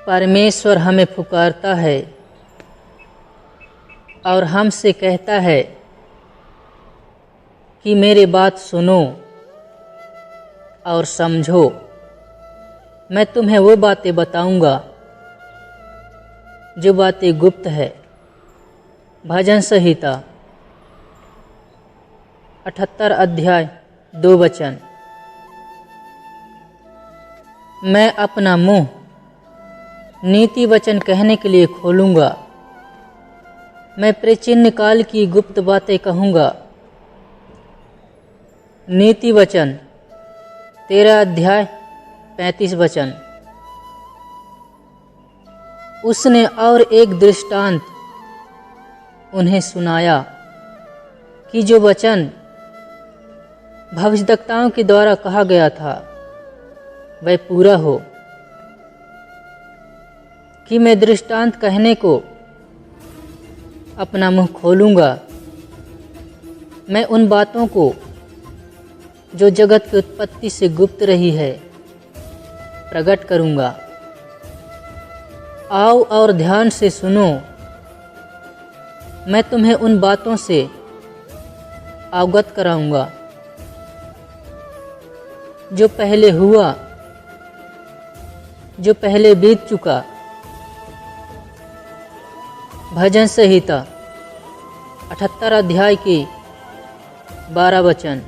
परमेश्वर हमें पुकारता है और हमसे कहता है कि मेरी बात सुनो और समझो। मैं तुम्हें वो बातें बताऊंगा जो बातें गुप्त है। भजन संहिता 78 अध्याय 2 वचन। मैं अपना मुंह नीति वचन कहने के लिए खोलूंगा। मैं प्राचीन काल की गुप्त बातें कहूँगा। नीति वचन 13 अध्याय 35 वचन। उसने और एक दृष्टांत उन्हें सुनाया कि जो वचन भविष्यद्वक्ताओं के द्वारा कहा गया था वह पूरा हो, कि मैं दृष्टांत कहने को अपना मुंह खोलूंगा। मैं उन बातों को जो जगत की उत्पत्ति से गुप्त रही है प्रकट करूंगा। आओ और ध्यान से सुनो। मैं तुम्हें उन बातों से अवगत कराऊंगा जो पहले हुआ, जो पहले बीत चुका। भजन संहिता 78 अध्याय के 12 वचन।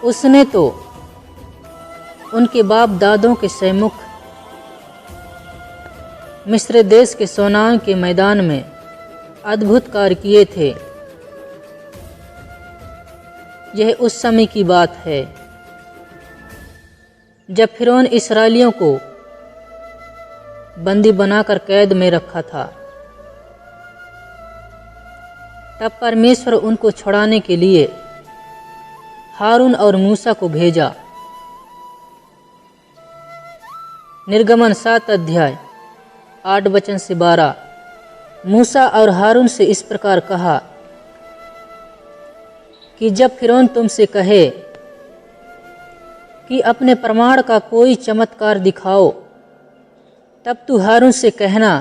उसने तो उनके बाप दादों के सम्मुख मिस्र देश के सोनान के मैदान में अद्भुत कार्य किए थे। यह उस समय की बात है जब फिरौन इस्राएलियों को बंदी बनाकर कैद में रखा था। तब परमेश्वर उनको छुड़ाने के लिए हारून और मूसा को भेजा। निर्गमन 7 अध्याय 8 वचन से 12। मूसा और हारून से इस प्रकार कहा कि जब फिरौन तुमसे कहे कि अपने प्रमाण का कोई चमत्कार दिखाओ, तब तू हारून से कहना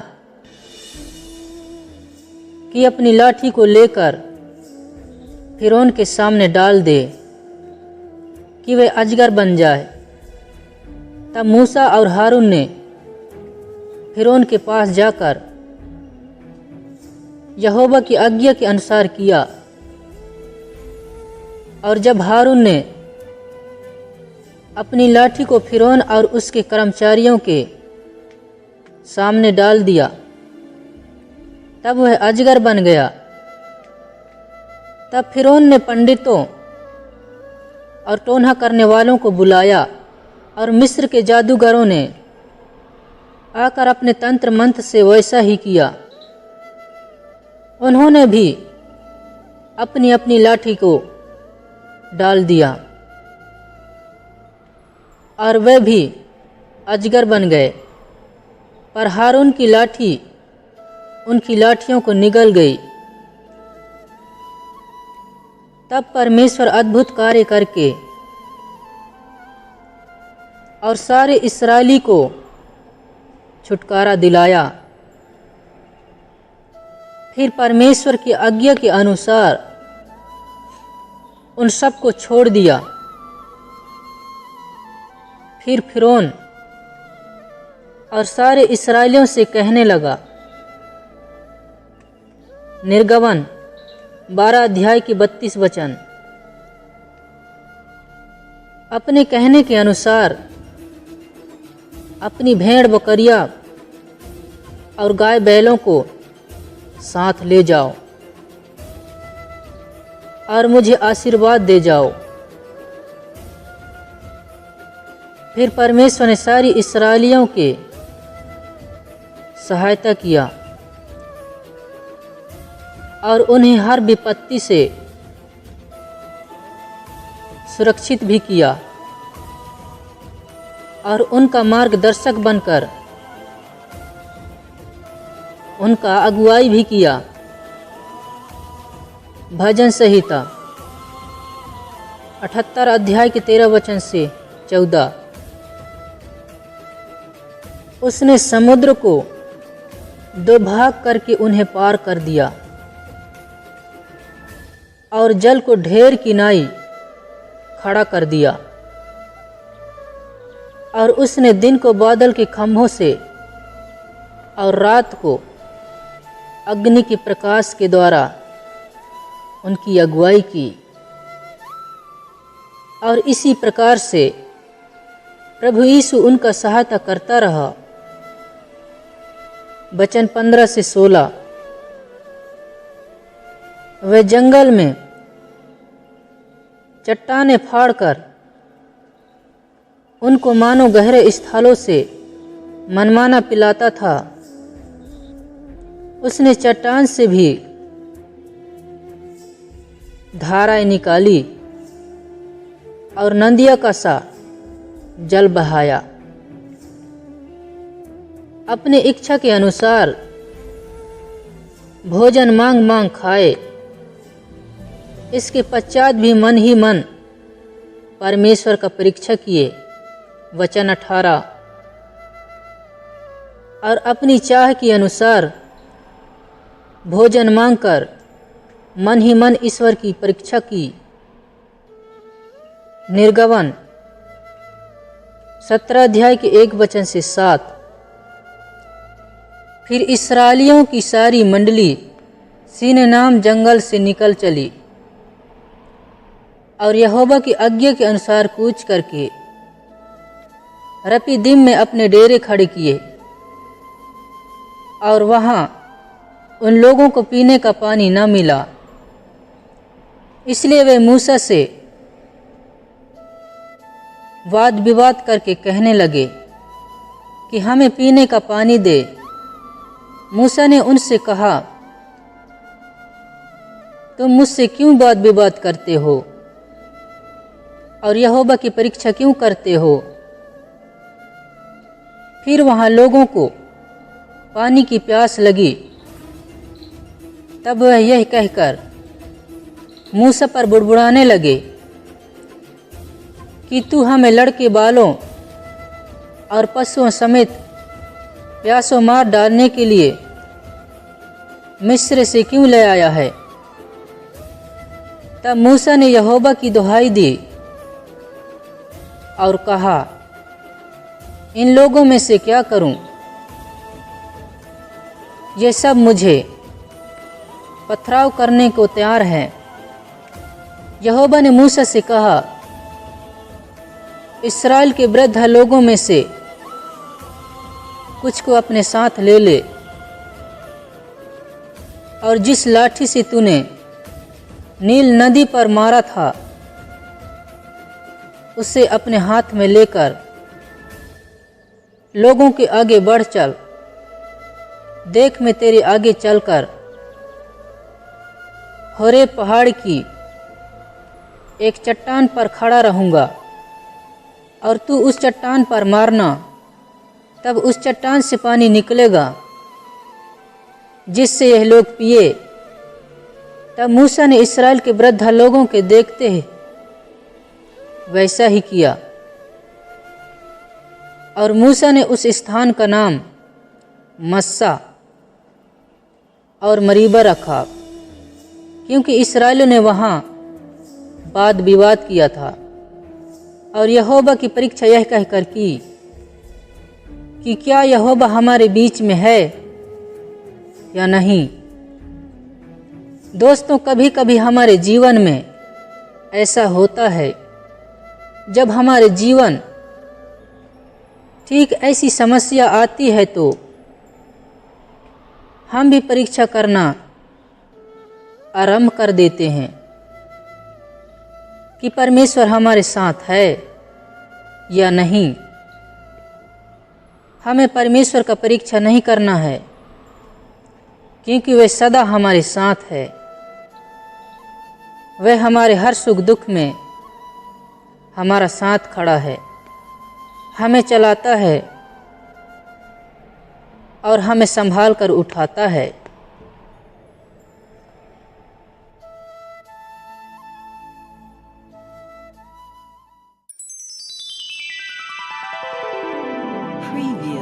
कि अपनी लाठी को लेकर फिरौन के सामने डाल दे कि वह अजगर बन जाए। तब मूसा और हारून ने फिरौन के पास जाकर यहोवा की आज्ञा के अनुसार किया। और जब हारून ने अपनी लाठी को फिरौन और उसके कर्मचारियों के सामने डाल दिया, तब वह अजगर बन गया। तब फिरौन ने पंडितों और टोना करने वालों को बुलाया और मिस्र के जादूगरों ने आकर अपने तंत्र मंत्र से वैसा ही किया। उन्होंने भी अपनी अपनी लाठी को डाल दिया और वे भी अजगर बन गए। पर हारून की लाठी उनकी लाठियों को निगल गई। तब परमेश्वर अद्भुत कार्य करके और सारे इस्राएली को छुटकारा दिलाया। फिर परमेश्वर की आज्ञा के अनुसार उन सब को छोड़ दिया। फिर फिरौन और सारे इस्राएलियों से कहने लगा। निर्गमन 12 अध्याय की 32 वचन। अपने कहने के अनुसार अपनी भेड़ बकरियां और गाय बैलों को साथ ले जाओ और मुझे आशीर्वाद दे जाओ। फिर परमेश्वर ने सारी इस्राएलियों के सहायता किया और उन्हें हर विपत्ति से सुरक्षित भी किया और उनका मार्गदर्शक बनकर उनका अगुवाई भी किया। भजन संहिता 78 अध्याय के 13 वचन से 14। उसने समुद्र को दो भाग करके उन्हें पार कर दिया और जल को ढेर किनाई खड़ा कर दिया। और उसने दिन को बादल के खंभों से और रात को अग्नि के प्रकाश के द्वारा उनकी अगुवाई की। और इसी प्रकार से प्रभु यीशु उनका सहायता करता रहा। वचन 15 से 16। वे जंगल में चट्टानें फाड़कर उनको मानो गहरे स्थलों से मनमाना पिलाता था। उसने चट्टान से भी धाराएं निकाली और नदिया का सा जल बहाया। अपने इच्छा के अनुसार भोजन मांग मांग खाए। इसके पश्चात भी मन ही मन परमेश्वर का परीक्षा किए। वचन 18। और अपनी चाह के अनुसार भोजन मांगकर मन ही मन ईश्वर की परीक्षा की। निर्गमन 17 अध्याय के 1 वचन से 7। फिर इस्राएलियों की सारी मंडली सीन नाम जंगल से निकल चली और यहोवा की आज्ञा के अनुसार कूच करके रपीदीम में अपने डेरे खड़े किए। और वहाँ उन लोगों को पीने का पानी न मिला, इसलिए वे मूसा से वाद विवाद करके कहने लगे कि हमें पीने का पानी दे। मूसा ने उनसे कहा, तुम मुझसे क्यों वाद विवाद करते हो और यहोवा की परीक्षा क्यों करते हो? फिर वहाँ लोगों को पानी की प्यास लगी। तब वह यह कहकर मूसा पर बुड़बुड़ाने लगे कि तू हमें लड़के बालों और पशुओं समेत प्यासों मार डालने के लिए मिस्र से क्यों ले आया है? तब मूसा ने यहोवा की दुहाई दी और कहा, इन लोगों में से क्या करूं? ये सब मुझे पथराव करने को तैयार हैं। यहोवा ने मूसा से कहा, इस्राएल के वृद्ध लोगों में से कुछ को अपने साथ ले ले और जिस लाठी से तूने नील नदी पर मारा था उसे अपने हाथ में लेकर लोगों के आगे बढ़ चल। देख, मैं तेरे आगे चलकर होरेब पहाड़ की एक चट्टान पर खड़ा रहूंगा और तू उस चट्टान पर मारना। तब उस चट्टान से पानी निकलेगा जिससे यह लोग पिए। तब मूसा ने इस्राएल के वृद्ध लोगों के देखते ही वैसा ही किया और मूसा ने उस स्थान का नाम मस्सा और मरीबा रखा, क्योंकि इस्राएलियों ने वहाँ वाद विवाद किया था। और यहोवा की परीक्षा यह कहकर की कि क्या यहोवा हमारे बीच में है या नहीं। दोस्तों, कभी कभी हमारे जीवन में ऐसा होता है, जब हमारे जीवन ठीक ऐसी समस्या आती है तो हम भी परीक्षा करना आरंभ कर देते हैं कि परमेश्वर हमारे साथ है या नहीं। हमें परमेश्वर का परीक्षा नहीं करना है, क्योंकि वह सदा हमारे साथ है। वह हमारे हर सुख दुख में हमारा साथ खड़ा है, हमें चलाता है और हमें संभाल कर उठाता है। Preview.